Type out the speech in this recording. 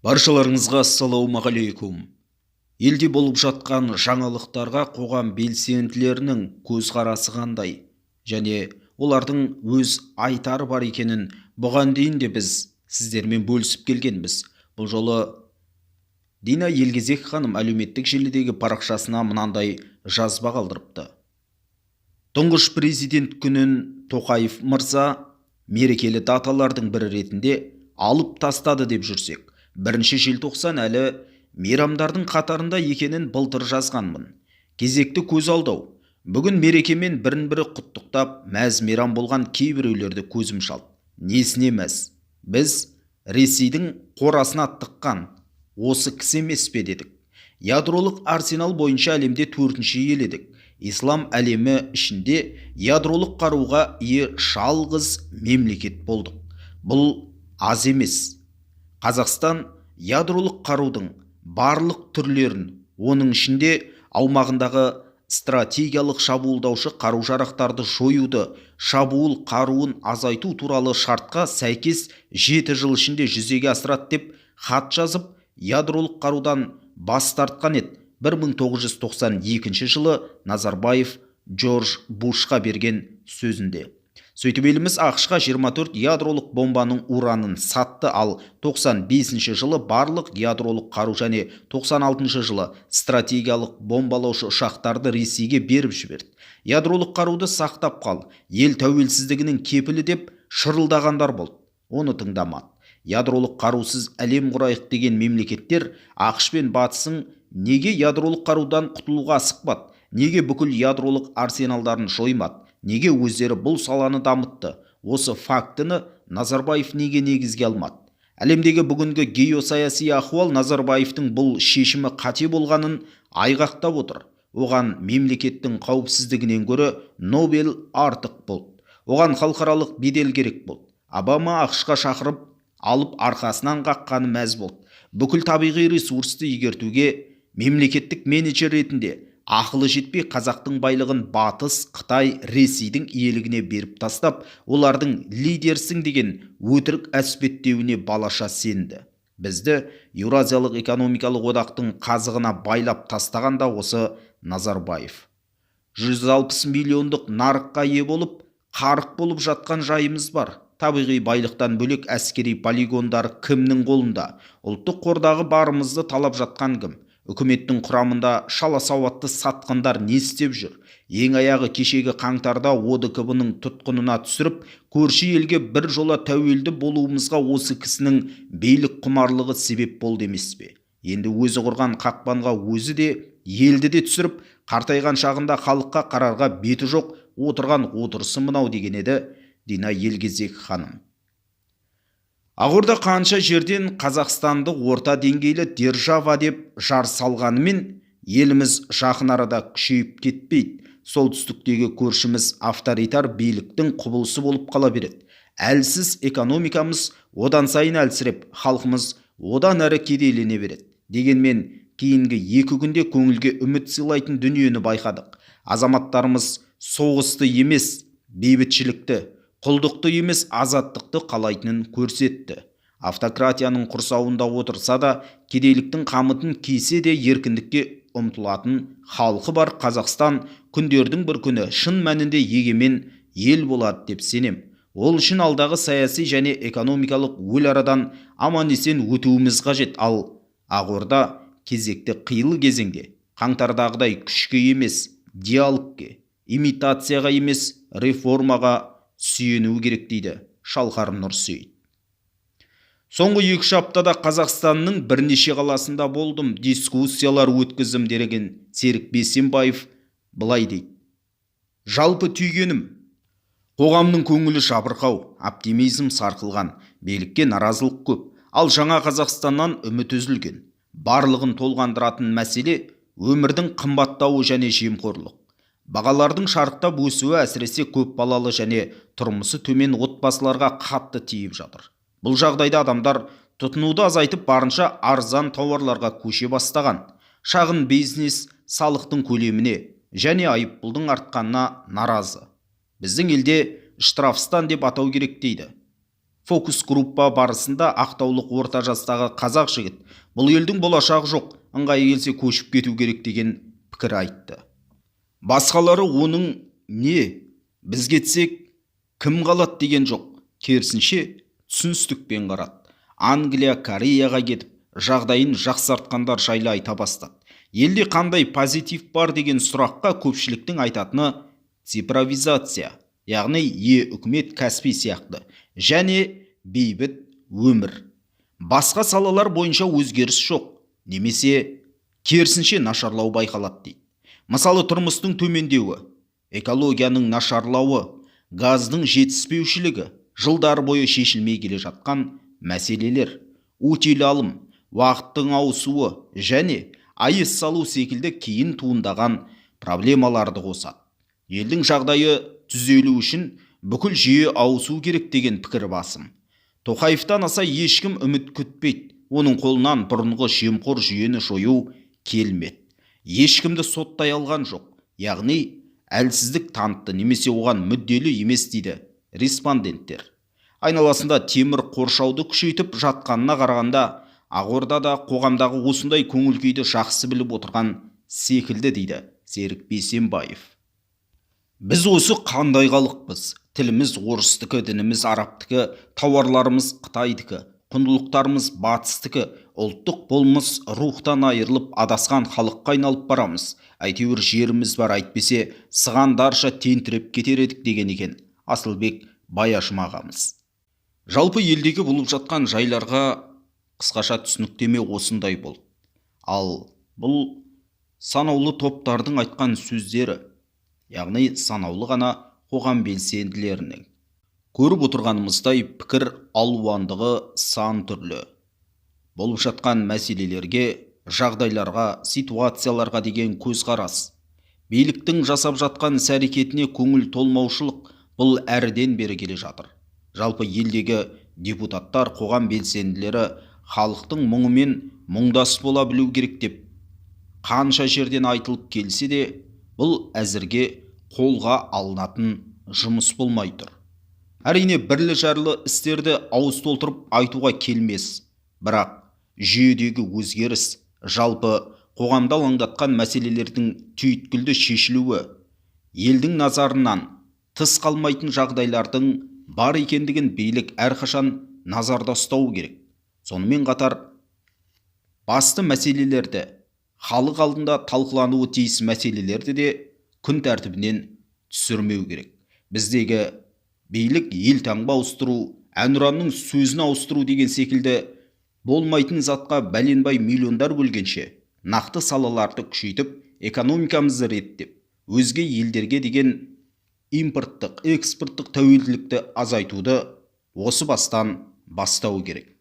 Баршаларыңызға ассалаумағалейкум. Елде болып жатқан жаңалықтарға қоғам белсенділерінің көзқарасы қандай, және олардың өз айтары бар екенін бұған дейін де біз сіздермен бөлісіп келгенбіз. Бұл жолы Дина Елгезек ханым әлеуметтік желідегі парақшасына мынандай жазба қалдырыпты. Тұңғыш президент күнін Тоқаев мырза мерекелі даталардың бірі ретінде алып тастады деп жүрсек, 1 желтоқсан әлі мейрамдардың қатарында екенін былтыр жазғанмын. Кезекті көз алдау. Бүгін мерекемен бірін-бірі құттықтап, мәз-мейрам болған кейбіреулерді көзім шалды. Несіне мәз? Біз Ресейдің қорасына тыққан осы кісі емес пе дедік. Ядролық арсенал бойынша әлемде 4-ші ел едік. Ислам әлемі ішінде ядролық қаруға ие жалғыз мемлекет болдық. Бұл аз емес. Қазақстан ядролық қарудың барлық түрлерін, оның ішінде аумағындағы стратегиялық шабуылдаушы қару-жарақтарды жоюды, шабуыл қаруын азайту туралы шартқа сәйкес 7 жыл ішінде жүзеге асырады деп хат жазып, ядролық қарудан бас тартқан еді. 1992 жылы Назарбаев Джордж Бушқа берген сөзінде. Сөйтіп еліміз ақш-қа 24 ядролық бомбаның уранын сатты, ал 95 жылы барлық ядролық қару және 96 жылы стратегиялық бомбалаушы ұшақтарды Ресейге беріп жіберді. Ядролық қаруды сақтап қал, ел тәуелсіздігінің кепілі деп шырылдағандар болды. Оны тыңдамады. Ядролық қарусыз әлем құрайық деген мемлекеттер ақш пен батысың неге ядролық қарудан құтылуға асықпады? Неге бүкіл ядролық арсеналдарын жоймады? Неге өздері бұл саланы дамытты? Осы фактіні Назарбаев неге негізге алмады? Әлемдегі бүгінгі геосаяси ахуал Назарбаевтың бұл шешімі қате болғанын айғақтап отыр. Оған мемлекеттің қауіпсіздігінен гөрі Нобель артық болды. Оған халықаралық бедел керек болды. Обама ақш-қа шақырып алып арқасынан қаққаны мәз болды. Бүкіл табиғи ресурсты игертуге мемлекеттік менеджер ретінде ақылы жетпей қазақтың байлығын Батыс, Қытай, Ресейдің иелігіне беріп тастап, олардың лидерсің деген өтірік әспеттеуіне балаша сенді. Бізді Еуразиялық экономикалық одақтың қазығына байлап тастаған да осы Назарбаев. 160 миллиондық нарыққа ие болып, қарық болып жатқан жайымыз бар. Табиғи байлықтан бөлек әскери полигондар кімнің қолында? Ұлттық қордағы барымызды талап жатқан кім? Үкіметтің құрамында шала сауатты сатқындар не істеп жүр? Ең аяғы кешегі қаңтарда ОДКБ-ның тұтқынына түсіріп, көрші елге бір жола тәуелді болуымызға осы кісінің билік құмарлығы себеп болды емес пе? Енді өзі құрған қақпанға өзі де, елді де түсіріп, қартайған шағында халыққа қарарға беті жоқ отырған отырысы мынау деген еді Дина Елгезек ханым. Ақорда қанша жерден Қазақстанды орта деңгейлі держава деп жар салғанымен, еліміз жақын арада күшейіп кетпейді. Солтүстіктегі көршіміз авторитар биліктің құбылысы болып қала береді. Әлсіз экономикамыз одан сайын әлсіреп, халқымыз одан әрі кедейлене береді. Дегенмен кейінгі 2 күнде көңілге үміт сыйлайтын дүниені байқадық. Азаматтарымыз соғысты емес, бейбітшілікті, құлдықты емес азаттықты қалайтынын көрсетті. Автократияның құрсауында отырса да, кедейліктің қамытын кисе де еркіндікке ұмтылатын халқы бар Қазақстан күндердің бір күні шын мәнінде егемен ел болады деп сенем. Ол үшін алдағы саяси және экономикалық өл арадан аман-есен өтуіміз қажет. Ал Ақорда кезекті қилы кезеңде қаңтардағыдай күшке емес, диалогке, имитацияға емес, реформаға сүйенуі керек дейді Шалқар Нұрсейіт. Соңғы 2 аптада Қазақстанның бірнеше қаласында болдым, дискуссиялар өткіздім деген Серік Бейсенбаев былай дейді. Жалпы түйгенім, қоғамның көңілі жабырқау, оптимизм сарқылған, билікке наразылық көп, ал жаңа Қазақстаннан үміт үзілген. Барлығын толғандыратын мәселе өмірдің қымбаттауы және жемқорлық. Бағалардың шарықтап өсуі әсіресе көп балалы және тұрмысы төмен отбасыларға қатты тиіп жатыр. Бұл жағдайда адамдар тұтынуды азайтып барынша арзан тауарларға көше бастаған. Шағын бизнес салықтың көлеміне және айыппұлдың артқанына наразы. Біздің елде штрафстан деп атау керек дейді. Фокус группа барысында ақтаулық орта жастағы қазақ жігіт бұл елдің болашағы жоқ, ыңғайы келсе көшіп кету керек деген пікір айтты. Басқалары оның не, біз кетсек кім қалады деген жоқ, керісінше түсіністікпен қарады. Англия, Кореяға кетіп, жағдайын жақсартқандар жайлы айта бастады. Елде қандай позитив бар деген сұраққа көпшіліктің айтатыны цифровизация, яғни үкімет кәсіби сияқты, және бейбіт өмір. Басқа салалар бойынша өзгеріс жоқ, немесе керісінше нашарлау байқалады дейді. Мысалы, тұрмыстың төмендеуі, экологияның нашарлауы, газдың жетіспеушілігі, жылдар бойы шешілмей келе жатқан мәселелер, утиль алым, уақыттың ауысуы және айыз салу секілді кейін туындаған проблемаларды қосады. Елдің жағдайы түзелу үшін бүкіл жүйе ауысу керек деген пікір басым. Тоқаевтан аса ешкім үміт күтпейді. Оның қолынан бұрынғы жемқор жүйені жою келмеді. Ешкімді соттай алған жоқ, яғни әлсіздік танытты немесе оған мүдделі емес дейді респонденттер. Айналасында темір қоршауды күшейтіп жатқанына қарағанда, Ақордада қоғамдағы осындай көңіл-күйді жақсы біліп отырған секілді дейді Серік Бейсенбаев. Біз осы қандай халықпыз? Тіліміз орыстікі, дініміз арабтікі, тауарларымыз қытайдікі, құндылықтарымыз батыстікі, ұлттық болмыс рухтан айырылып адасқан халыққа айналып барамыз. Әйтеуір жеріміз бар, әйтпесе сығандарша тентіреп кетер едік деген екен Асылбек Баяшым ағамыз. Жалпы елдегі болып жатқан жайларға қысқаша түсініктеме осындай болды. Ал бұл санаулы топтардың айтқан сөздері, яғни санаулы ғана қоғам белсенділерінің. Көріп отырғанымыздай пікір алуандығы сан түрлі. Болып жатқан мәселелерге, жағдайларға, ситуацияларға деген көзқарас, биліктің жасап жатқан іс-әрекетіне көңіл толмаушылық бұл әріден бері келе жатыр. Жалпы елдегі депутаттар, қоғам белсенділері халықтың мұңымен мұңдас бола білу керек деп қанша жерден айтылып келсе де, бұл әзірге қолға алынатын жұмыс болмай тұр. Әрине бірлі жарлы істерді ауыз толтырып айтуға келмес, бірақ жүйедегі өзгеріс, жалпы қоғамда алаңдатқан мәселелердің түйткілді шешілуі, елдің назарынан тыс қалмайтын жағдайлардың бар екендігін билік әрқашан назарда ұстау керек. Сонымен қатар басты мәселелерді, халық алдында талқылануы тиіс мәселелерді де күн тәртібінен түсірмеу керек. Біздегі билік елтаңба ауыстыру, әнұранның сөзін ауыстыру деген секілді болмайтын затқа бәленбай миллиондар бөлгенше, нақты салаларды күшейтіп, экономикамызды реттеп, өзге елдерге деген импорттық, экспорттық тәуелділікті азайтуды осы бастан бастау керек.